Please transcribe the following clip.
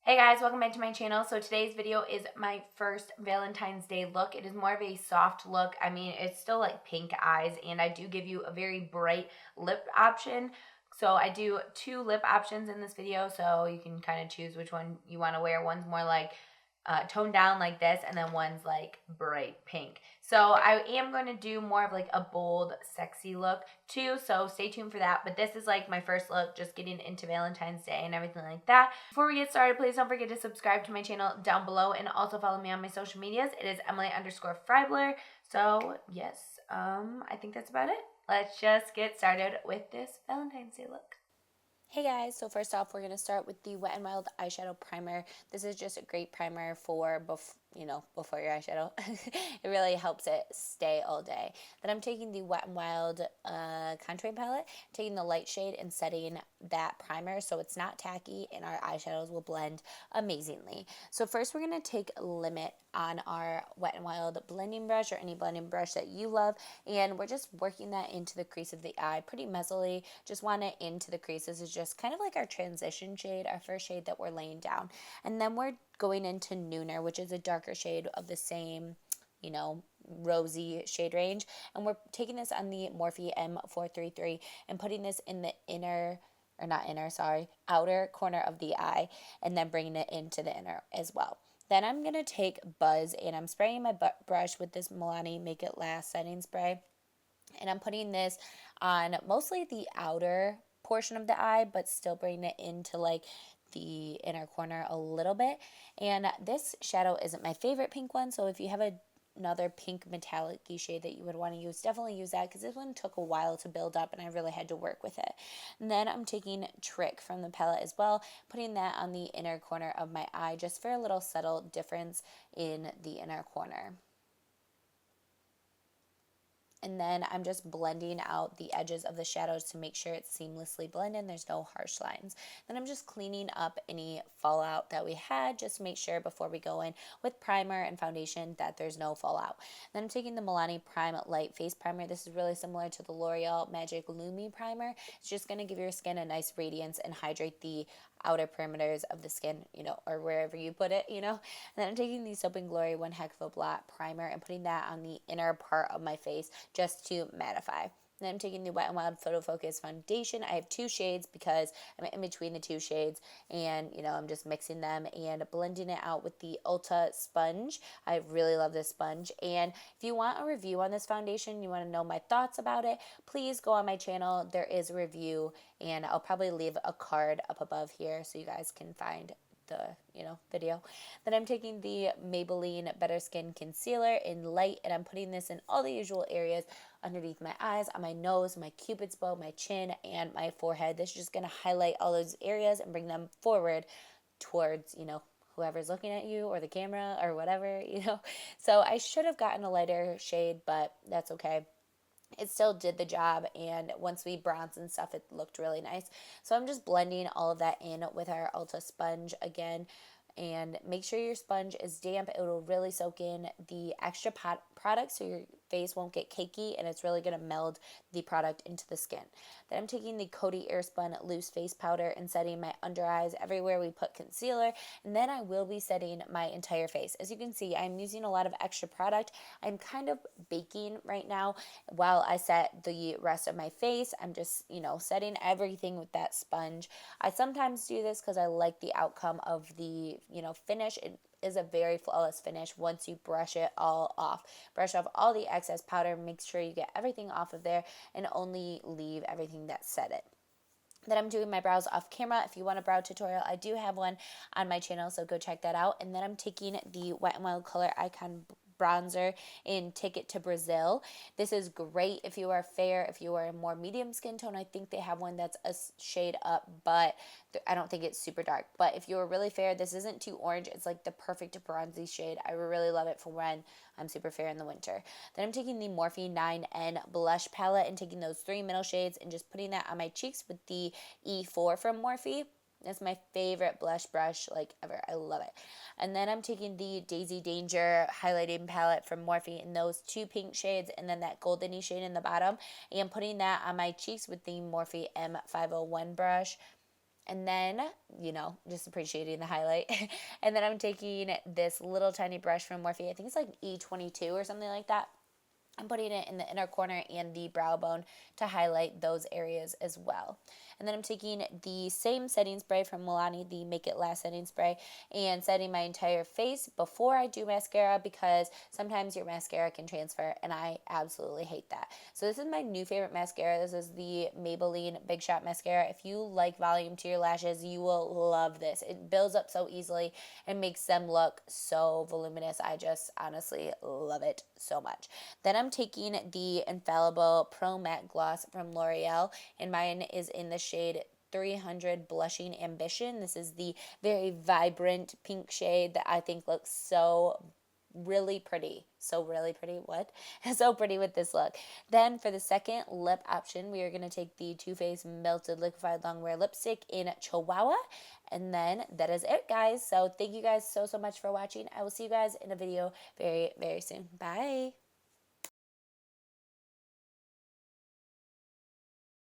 Hey guys, welcome back to my channel. So today's video is my first Valentine's Day look. It is more of a soft look. I mean, it's still like pink eyes, and I do give you a very bright lip option. So I do two lip options in this video, so you can kind of choose which one you want to wear. One's more like toned down like this, and then one's like bright pink. So I am going to do more of like a bold, sexy look too, so stay tuned for that. But this is like my first look, just getting into Valentine's Day and everything like that. Before we get started, please don't forget to subscribe to my channel down below and also follow me on my social medias. It is Emily_Freybler. So yes, I think that's about it. Let's just get started with this Valentine's Day look. Hey guys, so first off, we're going to start with the Wet n Wild eyeshadow primer. This is just a great primer for, before your eyeshadow. It really helps it stay all day. Then I'm taking the Wet n Wild contouring palette, taking the light shade and setting that primer so it's not tacky and our eyeshadows will blend amazingly. So first we're going to take Limit on our Wet n Wild blending brush or any blending brush that you love, and we're just working that into the crease of the eye pretty messily. Just want it into the crease. This is just kind of like our transition shade, our first shade that we're laying down. And then we're going into Nooner, which is a darker shade of the same, rosy shade range. And we're taking this on the Morphe M433 and putting this in the outer corner of the eye, and then bringing it into the inner as well. Then I'm going to take Buzz, and I'm spraying my brush with this Milani Make It Last setting spray. And I'm putting this on mostly the outer portion of the eye, but still bringing it into like the inner corner a little bit. And this shadow isn't my favorite pink one, so if you have another pink metallic-y shade that you would want to use, definitely use that, because this one took a while to build up and I really had to work with it. And then I'm taking Trick from the palette as well, putting that on the inner corner of my eye just for a little subtle difference in the inner corner. And then I'm just blending out the edges of the shadows to make sure it's seamlessly blended. There's no harsh lines. Then I'm just cleaning up any fallout that we had, just to make sure before we go in with primer and foundation that there's no fallout. Then I'm taking the Milani Prime Light Face Primer. This is really similar to the L'Oreal Magic Lumi Primer. It's just going to give your skin a nice radiance and hydrate the outer perimeters of the skin, or wherever you put it, And then I'm taking the Soap & Glory One Heck of a Blot Primer and putting that on the inner part of my face just to mattify. Then I'm taking the Wet n Wild Photo Focus Foundation. I have two shades because I'm in between the two shades, and I'm just mixing them and blending it out with the Ulta sponge. I really love this sponge, and if you want a review on this foundation, you want to know my thoughts about it, please go on my channel. There is a review, and I'll probably leave a card up above here so you guys can find the video. Then I'm taking the Maybelline Better Skin Concealer in light, and I'm putting this in all the usual areas underneath my eyes, on my nose, my cupid's bow, my chin, and my forehead. This is just going to highlight all those areas and bring them forward towards, whoever's looking at you or the camera or whatever. So I should have gotten a lighter shade, but that's okay. It still did the job, and once we bronzed and stuff, it looked really nice. So I'm just blending all of that in with our Ulta sponge again, and make sure your sponge is damp. It will really soak in the extra product so your face won't get cakey, and it's really going to meld the product into the skin. Then I'm taking the Coty Airspun Loose Face Powder and setting my under eyes everywhere we put concealer, and then I will be setting my entire face. As you can see, I'm using a lot of extra product. I'm kind of baking right now while I set the rest of my face. I'm just, setting everything with that sponge. I sometimes do this because I like the outcome of the, finish. It is a very flawless finish once you brush it all off. Brush off all the excess powder, make sure you get everything off of there, and only leave everything that set it. Then I'm doing my brows off camera. If you want a brow tutorial, I do have one on my channel, so go check that out. And then I'm taking the Wet n Wild Color Icon bronzer in Ticket to Brazil. This is great if you are fair, if you are a more medium skin tone. I think they have one that's a shade up, but I don't think it's super dark. But if you're really fair, this isn't too orange. It's like the perfect bronzy shade. I really love it for when I'm super fair in the winter. Then I'm taking the Morphe 9N blush palette and taking those three middle shades and just putting that on my cheeks with the E4 from Morphe. That's my favorite blush brush ever. I love it. And then I'm taking the Daisy Danger highlighting palette from Morphe in those two pink shades and then that goldeny shade in the bottom. And putting that on my cheeks with the Morphe M501 brush. And then, just appreciating the highlight. And then I'm taking this little tiny brush from Morphe. I think it's like E22 or something like that. I'm putting it in the inner corner and the brow bone to highlight those areas as well. And then I'm taking the same setting spray from Milani, the Make It Last setting spray, and setting my entire face before I do mascara, because sometimes your mascara can transfer, and I absolutely hate that. So this is my new favorite mascara. This is the Maybelline Big Shot Mascara. If you like volume to your lashes, you will love this. It builds up so easily and makes them look so voluminous. I just honestly love it so much. Then I'm taking the Infallible Pro Matte Gloss from L'Oreal, and mine is in the shade 300 Blushing Ambition. This is the very vibrant pink shade that I think looks so really pretty. So really pretty. What? So pretty with this look. Then for the second lip option, we are going to take the Too Faced Melted Liquefied Longwear Lipstick in Chihuahua. And then that is it, guys. So thank you guys so much for watching. I will see you guys in a video very, very soon. Bye.